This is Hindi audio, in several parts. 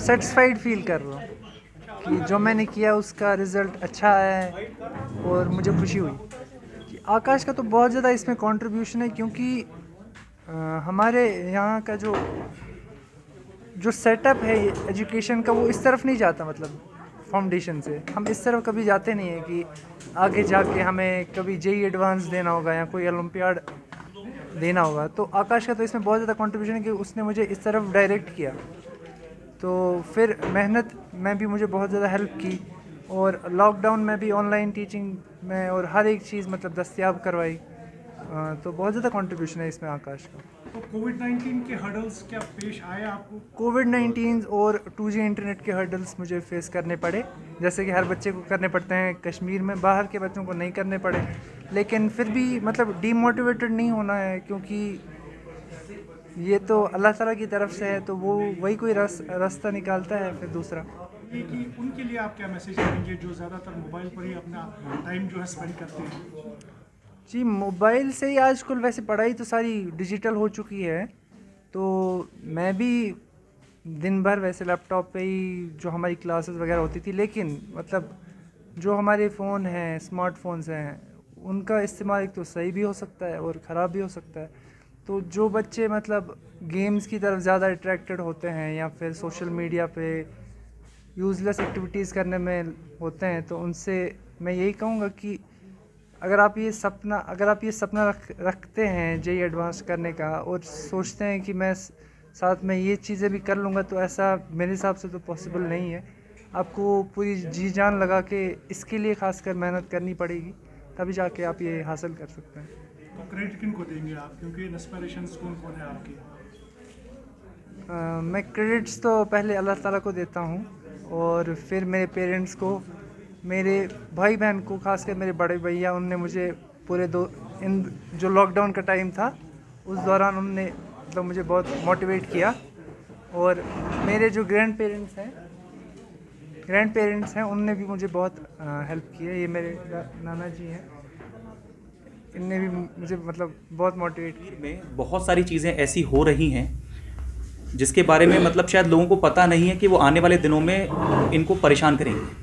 सेटिस्फाइड फील कर रहा हूँ कि जो मैंने किया उसका रिज़ल्ट अच्छा आया है और मुझे खुशी हुई कि आकाश का तो बहुत ज़्यादा इसमें कंट्रीब्यूशन है, क्योंकि हमारे यहाँ का जो जो सेटअप है एजुकेशन का वो इस तरफ नहीं जाता, मतलब फाउंडेशन से हम इस तरफ कभी जाते नहीं हैं कि आगे जाके हमें कभी जेई एडवांस देना होगा या कोई ओलंपियाड देना होगा। तो आकाश का तो इसमें बहुत ज़्यादा कंट्रीब्यूशन है कि उसने मुझे इस तरफ डायरेक्ट किया, तो फिर मेहनत में भी मुझे बहुत ज़्यादा हेल्प की और लॉकडाउन में भी ऑनलाइन टीचिंग में और हर एक चीज़ मतलब दस्तयाब करवाई। तो बहुत ज़्यादा कंट्रीब्यूशन है इसमें आकाश का। तो कोविड-19 के हर्डल्स क्या पेश आए आपको? कोविड-19 और 2G इंटरनेट के हर्डल्स मुझे फेस करने पड़े, जैसे कि हर बच्चे को करने पड़ते हैं कश्मीर में, बाहर के बच्चों को नहीं करने पड़े। लेकिन फिर भी मतलब डीमोटिवेटेड नहीं होना है, क्योंकि ये तो अल्लाह ताला की तरफ से है, तो वो वही कोई रास्ता निकालता है फिर दूसरा। ये कि उनके लिए आप क्या मैसेज देंगे जो ज़्यादातर मोबाइल पर ही अपना टाइम जो है स्पेंड करते हैं? जी, मोबाइल से ही आजकल वैसे पढ़ाई तो सारी डिजिटल हो चुकी है, तो मैं भी दिन भर वैसे लैपटॉप पे ही जो हमारी क्लासेस वगैरह होती थी, लेकिन मतलब जो हमारे फ़ोन हैं, स्मार्टफोन्स हैं, उनका इस्तेमाल एक तो सही भी हो सकता है और ख़राब भी हो सकता है। तो जो बच्चे मतलब गेम्स की तरफ ज़्यादा अट्रैक्टेड होते हैं या फिर सोशल मीडिया पे यूज़लेस एक्टिविटीज़ करने में होते हैं, तो उनसे मैं यही कहूँगा कि अगर आप ये सपना रखते हैं जेई एडवांस करने का और सोचते हैं कि मैं साथ में ये चीज़ें भी कर लूँगा, तो ऐसा मेरे हिसाब से तो पॉसिबल नहीं है। आपको पूरी जी जान लगा के इसके लिए खासकर मेहनत करनी पड़ेगी, तभी जाके आप ये हासिल कर सकते हैं। तो क्रेडिट किन को देंगे आप, क्योंकि इंस्पिरेशंस कौन कौन है आपके? मैं क्रेडिट्स तो पहले अल्लाह ताला को देता हूँ और फिर मेरे पेरेंट्स को, मेरे भाई बहन को, खासकर मेरे बड़े भैया, उनने मुझे पूरे इन जो लॉकडाउन का टाइम था उस दौरान उनने मतलब मुझे बहुत मोटिवेट किया। और मेरे जो ग्रैंड पेरेंट्स हैं उनने भी मुझे बहुत हेल्प की है। ये मेरे नाना जी हैं, इनने भी मुझे मतलब बहुत मोटिवेट किया। में बहुत सारी चीज़ें ऐसी हो रही हैं जिसके बारे में मतलब शायद लोगों को पता नहीं है कि वो आने वाले दिनों में इनको परेशान करेंगे।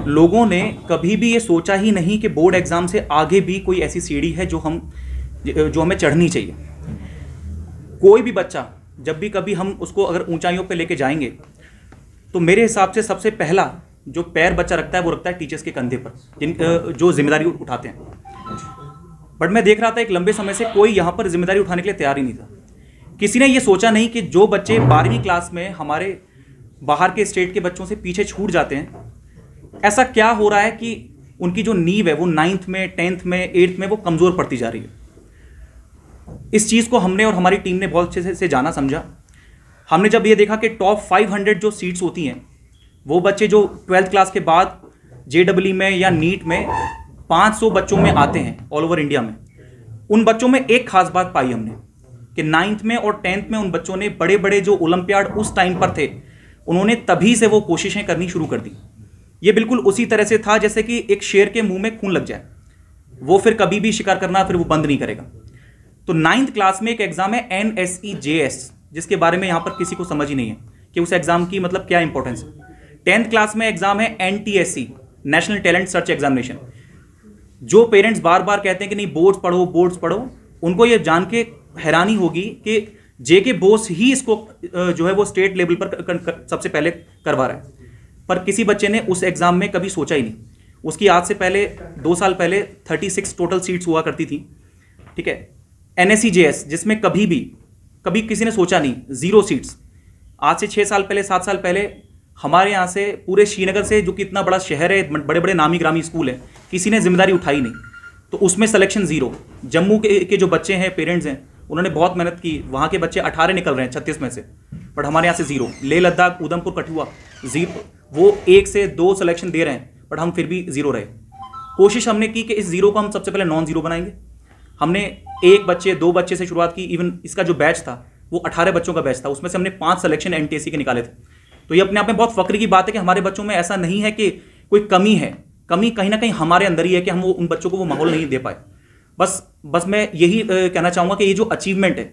लोगों ने कभी भी ये सोचा ही नहीं कि बोर्ड एग्ज़ाम से आगे भी कोई ऐसी सीढ़ी है जो हमें चढ़नी चाहिए। कोई भी बच्चा जब भी कभी हम उसको अगर ऊंचाइयों पे लेके जाएंगे, तो मेरे हिसाब से सबसे पहला जो पैर बच्चा रखता है वो रखता है टीचर्स के कंधे पर, जो जिम्मेदारी उठाते हैं। बट मैं देख रहा था एक लंबे समय से कोई यहाँ पर जिम्मेदारी उठाने के लिए तैयार ही नहीं था। किसी ने ये सोचा नहीं कि जो बच्चे 12वीं क्लास में हमारे बाहर के स्टेट के बच्चों से पीछे छूट जाते हैं, ऐसा क्या हो रहा है कि उनकी जो नींव है वो 9th में, 10th में, 8th में वो कमज़ोर पड़ती जा रही है। इस चीज़ को हमने और हमारी टीम ने बहुत अच्छे से जाना समझा। हमने जब ये देखा कि टॉप 500 जो सीट्स होती हैं, वो बच्चे जो 12th क्लास के बाद JEE में या नीट में 500 बच्चों में आते हैं ऑल ओवर इंडिया में, उन बच्चों में एक खास बात पाई हमने कि 9th में और 10th में उन बच्चों ने बड़े बड़े जो ओलंपियाड उस टाइम पर थे, उन्होंने तभी से वो कोशिशें करनी शुरू कर दी। ये बिल्कुल उसी तरह से था जैसे कि एक शेर के मुंह में खून लग जाए, वो फिर कभी भी शिकार करना फिर वो बंद नहीं करेगा। तो 9th क्लास में एक एग्जाम है NSEJS, जिसके बारे में यहाँ पर किसी को समझ ही नहीं है कि उस एग्जाम की मतलब क्या इंपॉर्टेंस है। 10th क्लास में एग्जाम है NTSE, national talent search examination. जो पेरेंट्स बार बार कहते हैं कि नहीं बोर्ड्स पढ़ो, उनको ये जान के हैरानी होगी कि JK बोस ही इसको जो है वो स्टेट लेवल पर सबसे पहले करवा रहा है। पर किसी बच्चे ने उस एग्ज़ाम में कभी सोचा ही नहीं। उसकी आज से पहले 2 साल पहले 36 टोटल सीट्स हुआ करती थी, ठीक है। NSEJS जिसमें कभी किसी ने सोचा नहीं, 0 सीट्स। आज से 6 साल पहले, 7 साल पहले हमारे यहाँ से पूरे श्रीनगर से, जो कि इतना बड़ा शहर है, बड़े बड़े नामी ग्रामी स्कूल है, किसी ने जिम्मेदारी उठाई नहीं, तो उसमें सिलेक्शन 0। जम्मू के जो बच्चे हैं, पेरेंट्स हैं, उन्होंने बहुत मेहनत की, वहाँ के बच्चे 18 निकल रहे हैं 36 में से, बट हमारे यहाँ से 0। लेह लद्दाख, उधमपुर, कठुआ 0, वो 1 से 2 सिलेक्शन दे रहे हैं, बट हम फिर भी 0 रहे। कोशिश हमने की कि इस 0 को हम सबसे पहले नॉन 0 बनाएंगे। हमने 1 बच्चे 2 बच्चे से शुरुआत की। इवन इसका जो बैच था वो 18 बच्चों का बैच था, उसमें से हमने 5 सिलेक्शन NTSE के निकाले थे। तो ये अपने आप में बहुत फक्र की बात है कि हमारे बच्चों में ऐसा नहीं है कि कोई कमी है, कमी कहीं ना कहीं हमारे अंदर ही है कि हम उन बच्चों को वो माहौल नहीं दे पाए। बस मैं यही कहना चाहूँगा कि ये जो अचीवमेंट है,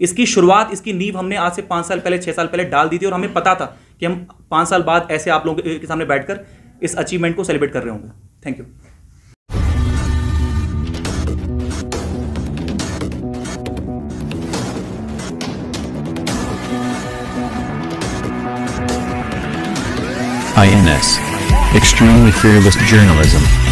इसकी शुरुआत, इसकी नींव हमने आज से 5 साल पहले, 6 साल पहले डाल दी थी, और हमें पता था कि हम 5 साल बाद ऐसे आप लोगों के सामने बैठकर इस अचीवमेंट को सेलिब्रेट कर रहे होंगे। Thank you. INS. Extremely fearless journalism.